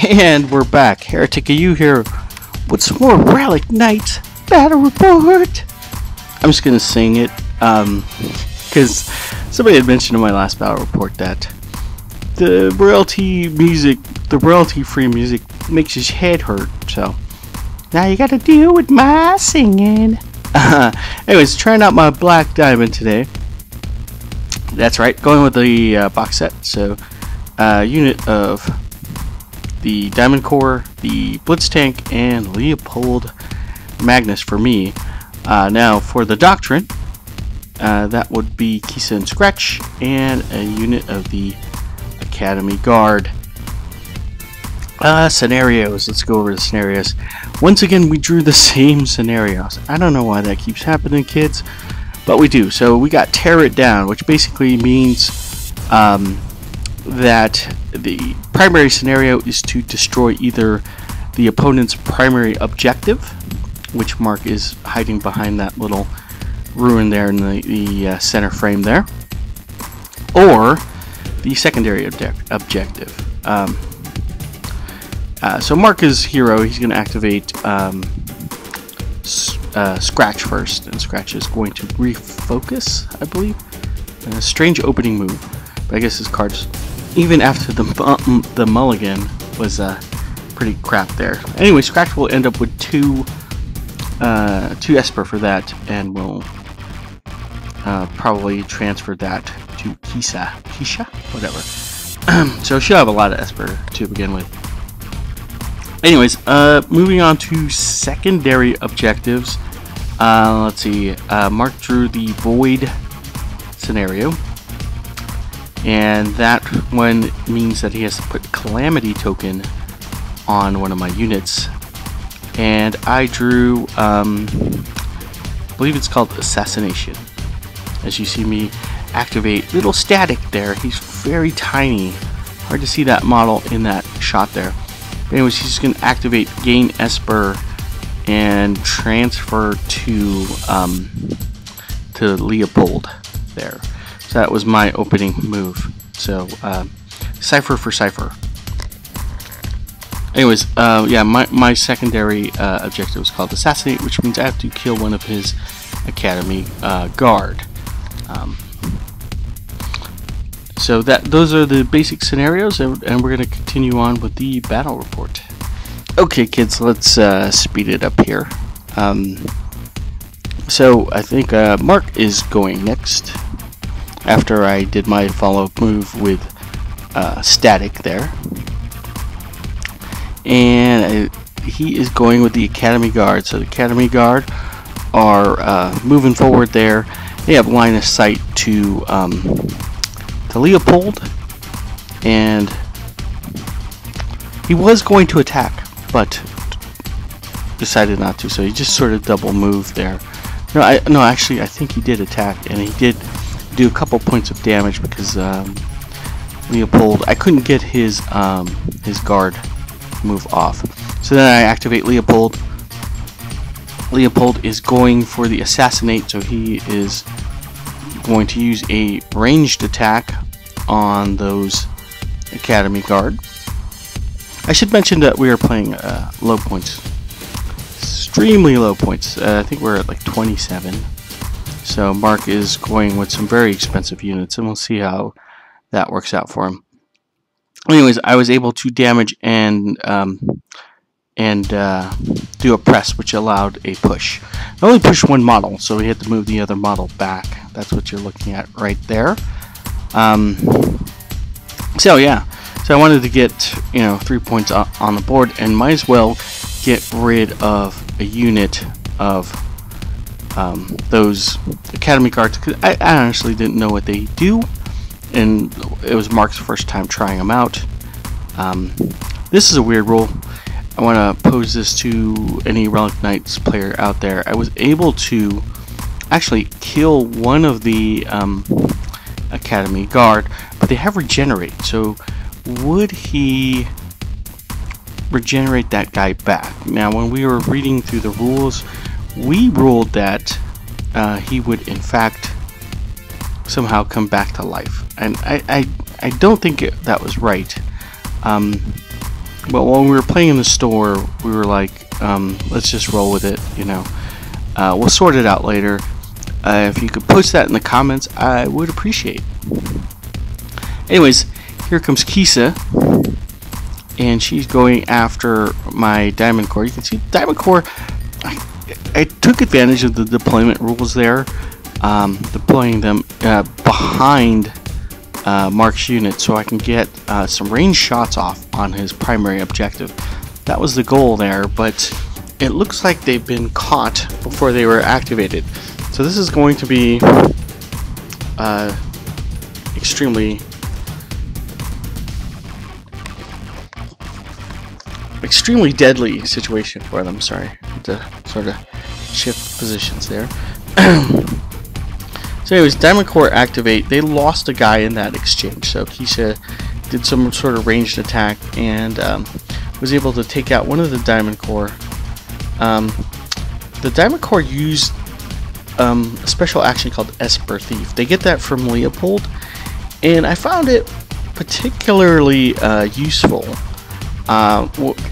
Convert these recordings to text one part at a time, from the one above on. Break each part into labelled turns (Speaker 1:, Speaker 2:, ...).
Speaker 1: And we're back. Heretic, are you here with some more Relic Knights battle report? I'm just gonna sing it, because somebody had mentioned in my last battle report that the royalty-free music makes his head hurt. So now you gotta deal with my singing. Anyways, trying out my Black Diamond today. That's right, going with the box set. So, unit of the Diamond Core, the Blitz Tank, and Leopold Magnus for me. Now for the Doctrine, that would be Kisa and Scratch, and a unit of the Academy Guard. Scenarios. Let's go over the scenarios. Once again, we drew the same scenarios. I don't know why that keeps happening, kids, but we do. So we got Tear It Down, which basically means that the primary scenario is to destroy either the opponent's primary objective, which Mark is hiding behind that little ruin there in the center frame there, or the secondary objective. So Mark is hero. He's going to activate Scratch first, and Scratch is going to refocus, I believe. A strange opening move, but I guess his cards, even after the mulligan, was pretty crap there. Anyway, Scratch will end up with two Esper for that, and will probably transfer that to Kisa, whatever. So she'll have a lot of Esper to begin with. Anyways, moving on to secondary objectives. Let's see. Mark drew the Void scenario, and that one means that he has to put Calamity token on one of my units. And I drew, I believe it's called Assassination. As you see me activate little Static there. He's very tiny. Hard to see that model in that shot there. Anyways, he's going to activate Gain Esper and transfer to Leopold there. So that was my opening move. So Cipher for Cipher. Anyways, yeah, my secondary objective is called Assassinate, which means I have to kill one of his Academy Guard. So those are the basic scenarios, and we're going to continue on with the battle report. Okay, kids, let's speed it up here. So I think Mark is going next, after I did my follow-up move with Static there. And he is going with the Academy Guard. So the Academy Guard are moving forward there. They have line of sight to Leopold, and he was going to attack, but decided not to. So he just sort of double moved there. No, actually, I think he did attack, and he did do a couple points of damage because Leopold. I couldn't get his guard move off. So then I activate Leopold. Leopold is going for the Assassinate, so he is going to use a ranged attack on those Academy Guard. I should mention that we are playing low points, extremely low points. I think we're at like 27. So Mark is going with some very expensive units, and we'll see how that works out for him. Anyways, I was able to damage and do a press, which allowed a push. I only pushed one model, so we had to move the other model back. That's what you're looking at right there. So yeah, so I wanted to get 3 points on the board, and might as well get rid of a unit of those Academy Guards, because I honestly didn't know what they do, and it was Mark's first time trying them out. This is a weird rule. I want to pose this to any Relic Knights player out there. I was able to actually kill one of the Academy Guard, but they have Regenerate. So would he regenerate that guy back? Now, when we were reading through the rules, we ruled that he would in fact somehow come back to life, and I don't think that was right. But when we were playing in the store, we were like, let's just roll with it, you know. We'll sort it out later. If you could post that in the comments, I would appreciate. Anyways, here comes Kisa, and she's going after my diamond core. You can see diamond core. I took advantage of the deployment rules there, deploying them behind Mark's unit so I can get some range shots off on his primary objective. That was the goal there, but it looks like they've been caught before they were activated. So this is going to be extremely deadly situation for them. Sorry, I had to sort of shift positions there. So anyways, Diamond Core activate. They lost a guy in that exchange, so Keisha did some sort of ranged attack and was able to take out one of the Diamond Core. The Diamond Core used a special action called Esper Thief. They get that from Leopold, and I found it particularly useful.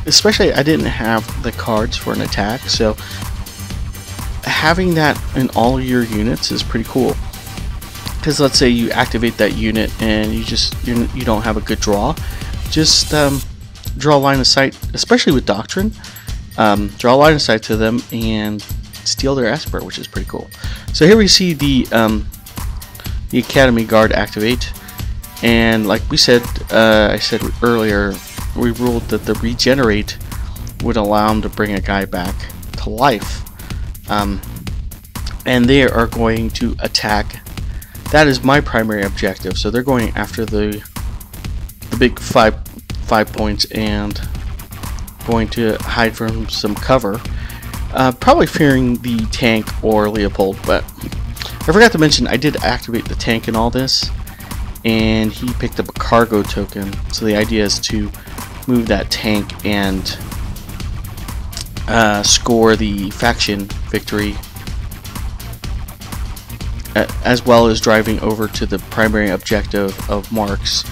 Speaker 1: Especially, I didn't have the cards for an attack, so having that in all your units is pretty cool. Because let's say you activate that unit and you don't have a good draw, just draw a line of sight, especially with Doctrine. Draw a line of sight to them and steal their Esper, which is pretty cool. So here we see the Academy Guard activate, and like we said, I said earlier, we ruled that the regenerate would allow them to bring a guy back to life, and they are going to attack. That is my primary objective. So they're going after the big five points and going to hide from some cover, probably fearing the tank or Leopold. But I forgot to mention I did activate the tank in all this, and he picked up a cargo token. So the idea is to move that tank and score the faction victory, as well as driving over to the primary objective of Mark's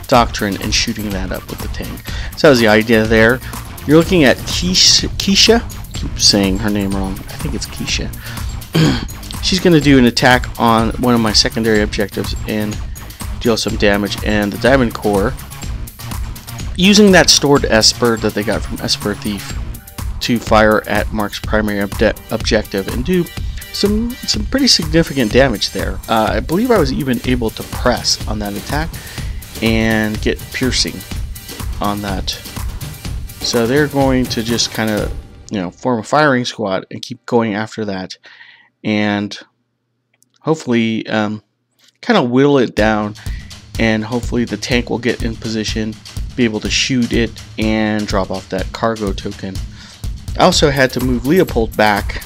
Speaker 1: Doctrine and shooting that up with the tank. So that was the idea there. You're looking at Keisha. I keep saying her name wrong. I think it's Keisha. She's going to do an attack on one of my secondary objectives and deal some damage. And the Diamond Core, using that stored Esper that they got from Esper Thief, to fire at Mark's primary objective and do some pretty significant damage there. I believe I was even able to press on that attack and get piercing on that. So they're going to just kind of, you know, form a firing squad and keep going after that, and hopefully kind of whittle it down, and hopefully the tank will get in position, be able to shoot it and drop off that cargo token. I also had to move Leopold back,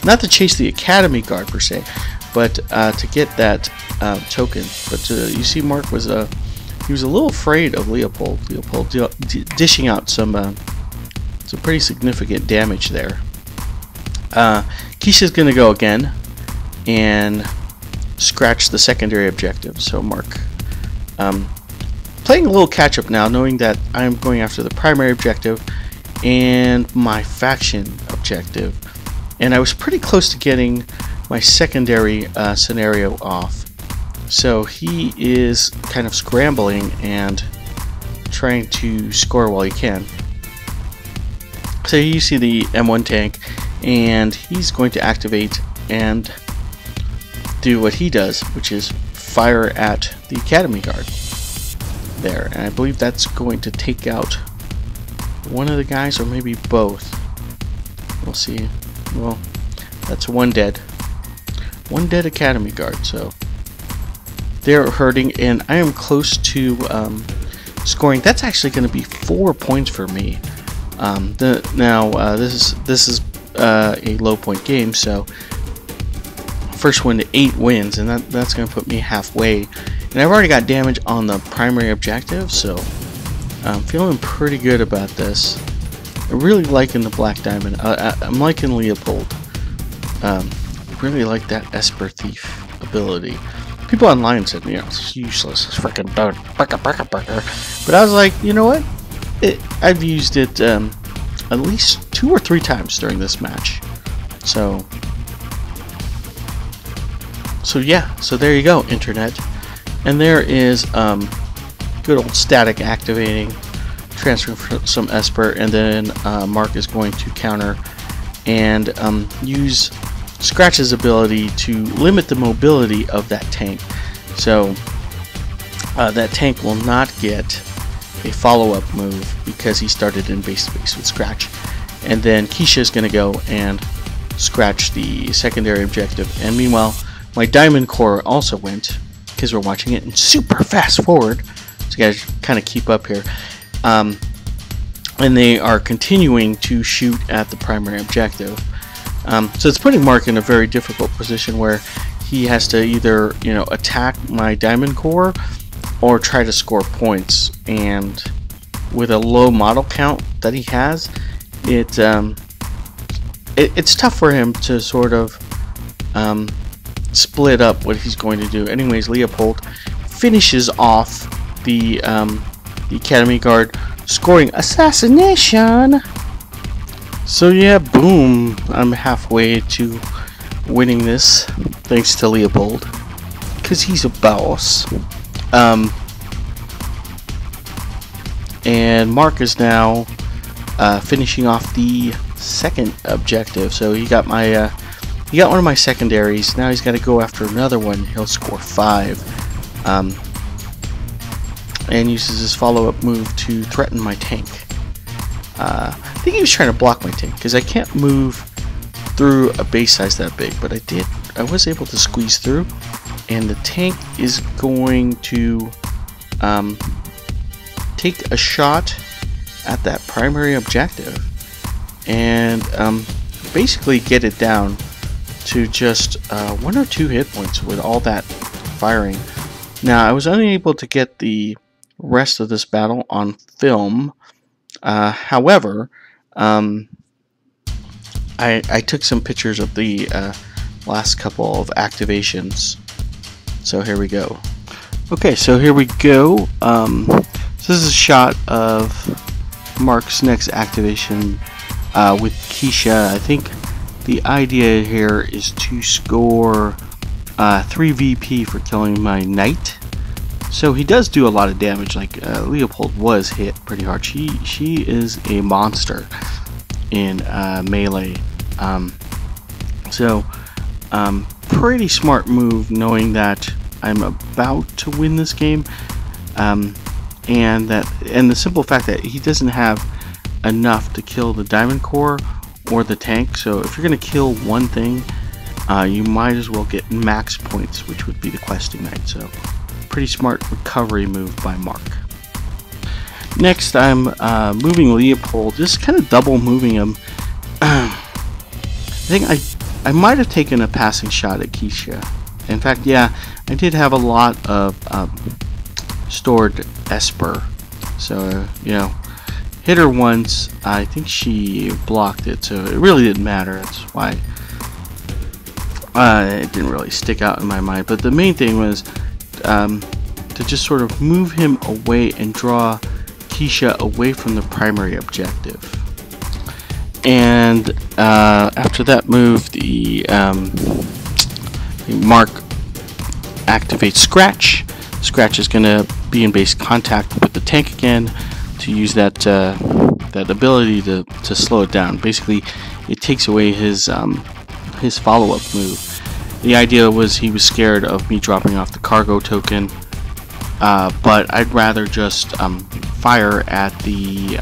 Speaker 1: not to chase the Academy Guard per se, but to get that token. But you see, Mark was he was a little afraid of Leopold. Leopold dishing out some pretty significant damage there. Keisha's going to go again and scratch the secondary objective. So Mark, playing a little catch up now, knowing that I'm going after the primary objective and my faction objective, and I was pretty close to getting my secondary scenario off. So he is kind of scrambling and trying to score while he can. So you see the M1 tank, and he's going to activate and do what he does, which is fire at the Academy Guard there. And I believe that's going to take out one of the guys, or maybe both. We'll see. Well, that's one dead Academy Guard. So they're hurting, and I am close to scoring. That's actually going to be 4 points for me. This is a low point game, so first one to 8 wins, and that's going to put me halfway. And I've already got damage on the primary objective, so I'm feeling pretty good about this. I'm really liking the Black Diamond. I'm liking Leopold. I really like that Esper Thief ability. People online said, you know, it's useless, it's freaking burger. But I was like, you know what? I've used it at least 2 or 3 times during this match. So yeah, so there you go, Internet. And there is good old static activating, transferring some Esper, and then Mark is going to counter and use Scratch's ability to limit the mobility of that tank. So that tank will not get a follow-up move because he started in base to base with Scratch. And then Keisha is going to go and scratch the secondary objective. And meanwhile, my Diamond Core also went, because we're watching it in super fast forward, so you guys kind of keep up here. And they are continuing to shoot at the primary objective. So it's putting Mark in a very difficult position where he has to either, attack my Diamond Core or try to score points. And with a low model count that he has, it's tough for him to sort of split up what he's going to do. Anyways, Leopold finishes off the Academy Guard, scoring assassination. So yeah, boom, I'm halfway to winning this thanks to Leopold, because he's a boss. And Mark is now finishing off the second objective. So he got my he got one of my secondaries. Now he's got to go after another one. He'll score 5, and uses his follow-up move to threaten my tank. I think he was trying to block my tank because I can't move through a base size that big, but I was able to squeeze through, and the tank is going to take a shot at that primary objective and basically get it down to just 1 or 2 hit points with all that firing. Now, I was unable to get the rest of this battle on film. However, I took some pictures of the last couple of activations. So here we go. Okay, so here we go. So this is a shot of Mark's next activation with Keisha. I think the idea here is to score 3 VP for killing my knight. So he does do a lot of damage. Like Leopold was hit pretty hard. She is a monster in melee. Pretty smart move, knowing that I'm about to win this game, and the simple fact that he doesn't have enough to kill the Diamond Core or the tank. So if you're going to kill one thing, you might as well get max points, which would be the questing knight. So pretty smart recovery move by Mark. Next, I'm moving Leopold, just kind of double moving him. I think I might have taken a passing shot at Keisha. In fact, yeah, I did have a lot of stored Esper. So, hit her once. I think she blocked it, so it really didn't matter. That's why it didn't really stick out in my mind. But the main thing was to just sort of move him away and draw Keisha away from the primary objective. And after that move, the Mark activates Scratch. Scratch is going to be in base contact with the tank again to use that that ability to slow it down. Basically, it takes away his follow-up move. The idea was he was scared of me dropping off the cargo token, but I'd rather just fire at the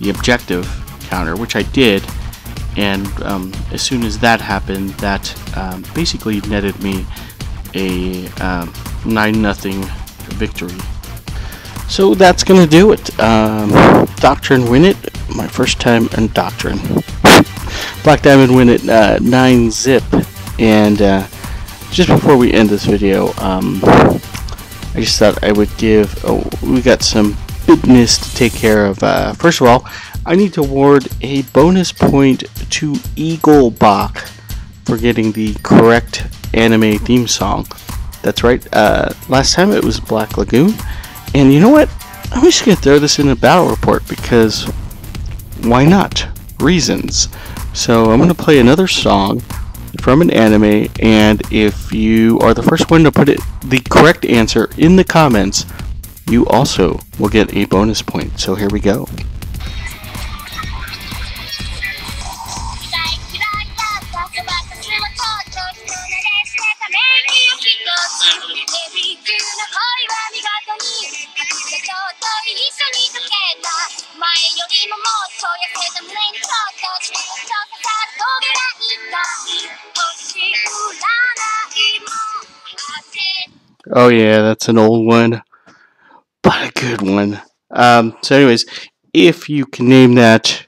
Speaker 1: objective counter, which I did, and as soon as that happened, that basically netted me a 9-0 victory. So that's gonna do it. Doctrine win it. My first time in Doctrine. Black Diamond win it 9-zip. And just before we end this video, I just thought I would give. We got some business to take care of. First of all, I need to award a bonus point to Eaglebach for getting the correct anime theme song. That's right. Last time it was Black Lagoon. And you know what? I'm just going to throw this in a battle report because why not? Reasons. So I'm going to play another song from an anime, and if you are the first one to put the correct answer in the comments, you also will get a bonus point. So here we go. Oh yeah, that's an old one, but a good one. So anyways, if you can name that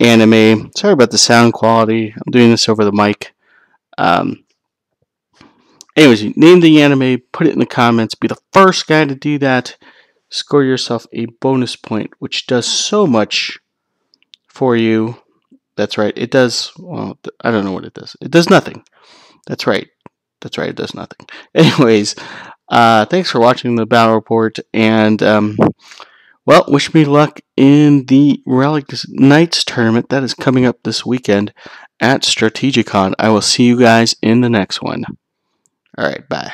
Speaker 1: anime, sorry about the sound quality. I'm doing this over the mic. Anyways, you name the anime, put it in the comments, be the first guy to do that, score yourself a bonus point, which does so much for you. That's right, it does, well, I don't know what it does. It does nothing. That's right, it does nothing. Anyways, thanks for watching the battle report, and, well, wish me luck in the Relic Knights tournament that is coming up this weekend at Strategicon. I will see you guys in the next one. Alright, bye.